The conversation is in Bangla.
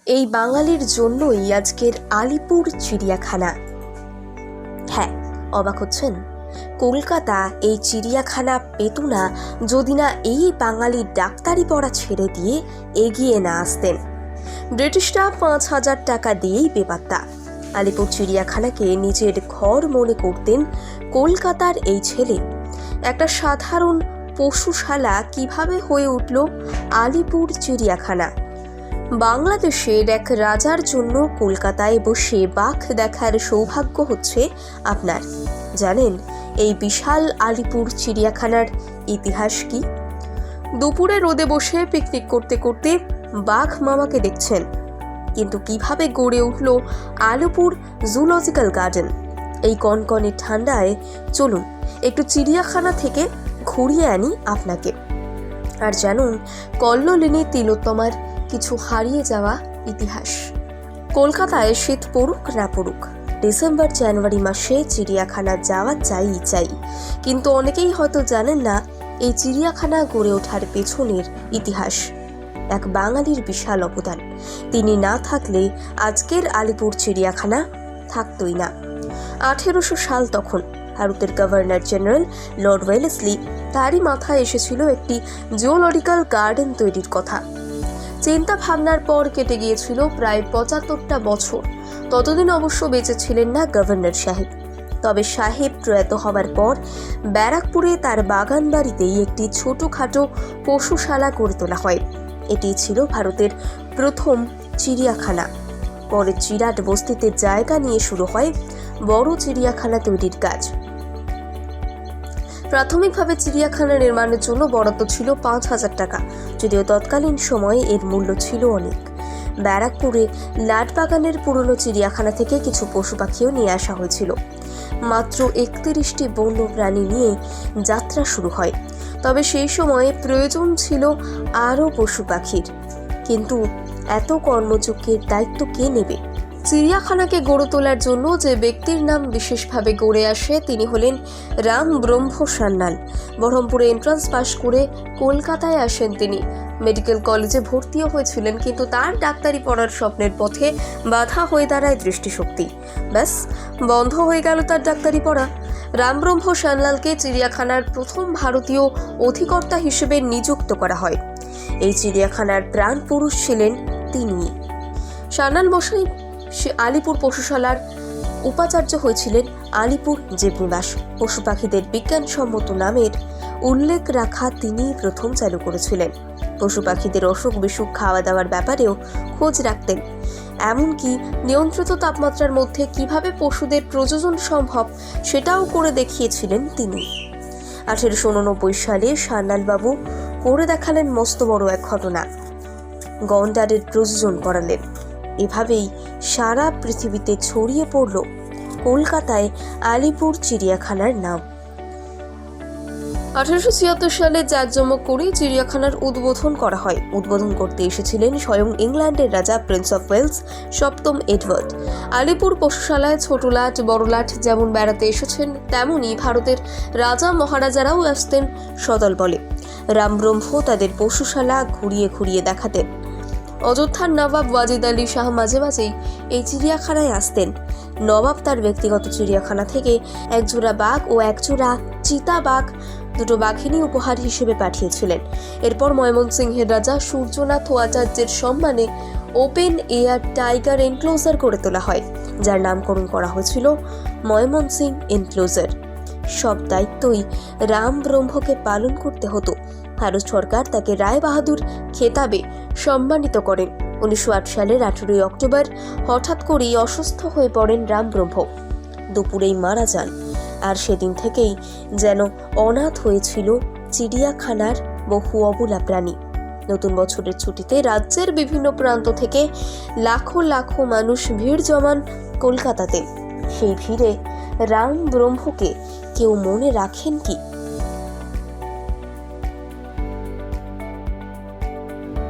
এই বাঙালির জন্যই আজকের আলিপুর চিড়িয়াখানা। হ্যাঁ, অবাক হচ্ছেন? কলকাতা এই চিড়িয়াখানা পেত না যদি না এই বাঙালির ডাক্তারি পড়া ছেড়ে দিয়ে এগিয়ে না আসতেন। ব্রিটিশরা 5,000 টাকা দিয়েই বেপাত্তা। আলিপুর চিড়িয়াখানাকে নিজের ঘর মনে করতেন কলকাতার এই ছেলে। একটা সাধারণ পশুশালা কিভাবে হয়ে উঠল আলিপুর চিড়িয়াখানা? বাংলাদেশের এক রাজার জন্য কলকাতায় বসে বাঘ দেখার সৌভাগ্য হচ্ছে আপনার। জানেন এই বিশাল আলিপুর চিড়িয়াখানার ইতিহাস কি? দুপুরে রোদে বসে পিকনিক করতে করতে বাঘ মামাকে দেখছেন, কিন্তু কিভাবে গড়ে উঠল আলিপুর জুলজিক্যাল গার্ডেন? এই কনকনে ঠান্ডায় চলুন একটু চিড়িয়াখানা থেকে ঘুরিয়ে আনি আপনাকে। আর জানুন কল্লোলিনী তিলোত্তমার কিছু হারিয়ে যাওয়া ইতিহাস। কলকাতায় শীত পড়ুক না পড়ুক, ডিসেম্বর জানুয়ারি মাসে চিড়িয়াখানা যাওয়া চাই। কিন্তু অনেকেই হয়তো জানেন না এই চিড়িয়াখানা গড়ে ওঠার পেছনের ইতিহাস। এক বাঙালির বিশাল অবদান। তিনি না থাকলে আজকের আলিপুর চিড়িয়াখানা থাকতই না। 1800 সাল তখন ভারতের গভর্নর জেনারেল লর্ড ওয়েলেসলি, তারই মাথায় এসেছিল একটি জুওলজিক্যাল গার্ডেন তৈরির কথা। চিন্তা ভাবনার পর কেটে গিয়েছিল প্রায় 75টা বছর। ততদিন অবশ্য বেঁচে ছিলেন না গভর্নর সাহেব। তবে সাহেব প্রয়াত হবার পর ব্যারাকপুরে তার বাগান বাড়িতেই একটি ছোটখাটো পশুশালা গড়ে তোলা হয়। এটি ছিল ভারতের প্রথম চিড়িয়াখানা। পরে চিরাট বস্তিতে জায়গা নিয়ে শুরু হয় বড় চিড়িয়াখানা তৈরির কাজ। প্রাথমিকভাবে চিড়িয়াখানা নির্মাণের জন্য বরাদ্দ ছিল 5,000 টাকা, যদিও তৎকালীন সময়ে এর মূল্য ছিল অনেক। ব্যারাকপুরে লাটবাগানের পুরনো চিড়িয়াখানা থেকে কিছু পশু পাখিও নিয়ে আসা হয়েছিল। মাত্র 31টি বন্য প্রাণী নিয়ে যাত্রা শুরু হয়। তবে সেই সময়ে প্রয়োজন ছিল আরও পশু পাখির। কিন্তু এত কর্মযজ্ঞের দায়িত্ব কে নেবে? চিড়িয়াখানাকে গড়ে তোলার জন্য যে ব্যক্তির নাম বিশেষভাবে গড়ে আসে তিনি হলেন রাম ব্রহ্ম সান্যাল। বহরমপুরে এন্ট্রান্স পাশ করে কলকাতায় আসেন তিনি। মেডিকেল কলেজে ভর্তিও হয়েছিলেন, কিন্তু তার ডাক্তারি পড়ার স্বপ্নের পথে বাধা হয়ে দাঁড়ায় দৃষ্টিশক্তি। ব্যাস, বন্ধ হয়ে গেল তার ডাক্তারি পড়া। রাম ব্রহ্ম সান্যালকে চিড়িয়াখানার প্রথম ভারতীয় অধিকর্তা হিসেবে নিযুক্ত করা হয়। এই চিড়িয়াখানার প্রাণ পুরুষ ছিলেন তিনি। সান্যাল মশাই আলিপুর পশুশালার উপাচার্য হয়েছিলেন আলিপুর জীবনিবাস। পশু পাখিদের বিজ্ঞানসম্মত নামের উল্লেখ রাখা তিনিই প্রথম চালু করেছিলেন। পশু পাখিদের অসুখ বিসুখ খাওয়া দাওয়ার ব্যাপারেও খোঁজ রাখতেন। এমনকি নিয়ন্ত্রিত তাপমাত্রার মধ্যে কিভাবে পশুদের প্রজনন সম্ভব সেটাও করে দেখিয়েছিলেন তিনি। 1889 সালে সান্যালবাবু করে দেখালেন মস্ত বড় এক ঘটনা। গন্ডারের প্রজনন করালেন। এভাবেই সারা পৃথিবীতে ছড়িয়ে পড়ল কলকাতায় আলিপুর চিড়িয়াখানার নাম। 1876 সালে জাঁকজমক করে চিড়িয়াখানার উদ্বোধন করা হয়। উদ্বোধন করতে এসেছিলেন স্বয়ং ইংল্যান্ডের রাজা প্রিন্স অফ ওয়েলস 7ম এডওয়ার্ড। আলিপুর পশুশালায় ছোট লাট বড় লাট যেমন বেড়াতে এসেছেন, তেমনি ভারতের রাজা মহারাজারাও আসতেন সদল বলে। রামব্রহ্ম তাদের পশুশালা ঘুরিয়ে ঘুরিয়ে দেখাতেন। অযোধ্যার নবাব ওয়াজিদ আলী শাহ মাঝে মাঝেই এই চিড়িয়াখানায় আসতেন। নবাব তার ব্যক্তিগত চিড়িয়াখানা থেকে একজোড়া বাঘ ও একজোড়া চিতা বাঘ, দুটো বাঘিনী উপহার হিসেবে পাঠিয়েছিলেন। এরপর ময়মনসিংহের রাজা সূর্যনাথ আচার্যের সম্মানে ওপেন এয়ার টাইগার এনক্লোজার করে তোলা হয়, যার নামকরণ করা হয়েছিল ময়মনসিং এনক্লোজার। সব দায়িত্বই রাম ব্রহ্মকে পালন করতে হতো। ভারত সরকার তাকে রায় বাহাদুর খেতাবে সম্মানিত করেন। 1908 সালের 18 অক্টোবর হঠাৎ করেই অসুস্থ হয়ে পড়েন রাম ব্রহ্ম। দুপুরেই মারা যান। আর সেদিন থেকেই যেন অনাথ হয়েছিল চিড়িয়াখানার বহু অবলা প্রাণী। নতুন বছরের ছুটিতে রাজ্যের বিভিন্ন প্রান্ত থেকে লাখো লাখো মানুষ ভিড় জমান কলকাতাতে। সেই ভিড়ে রাম ব্রহ্মকে কেউ মনে রাখেন কি?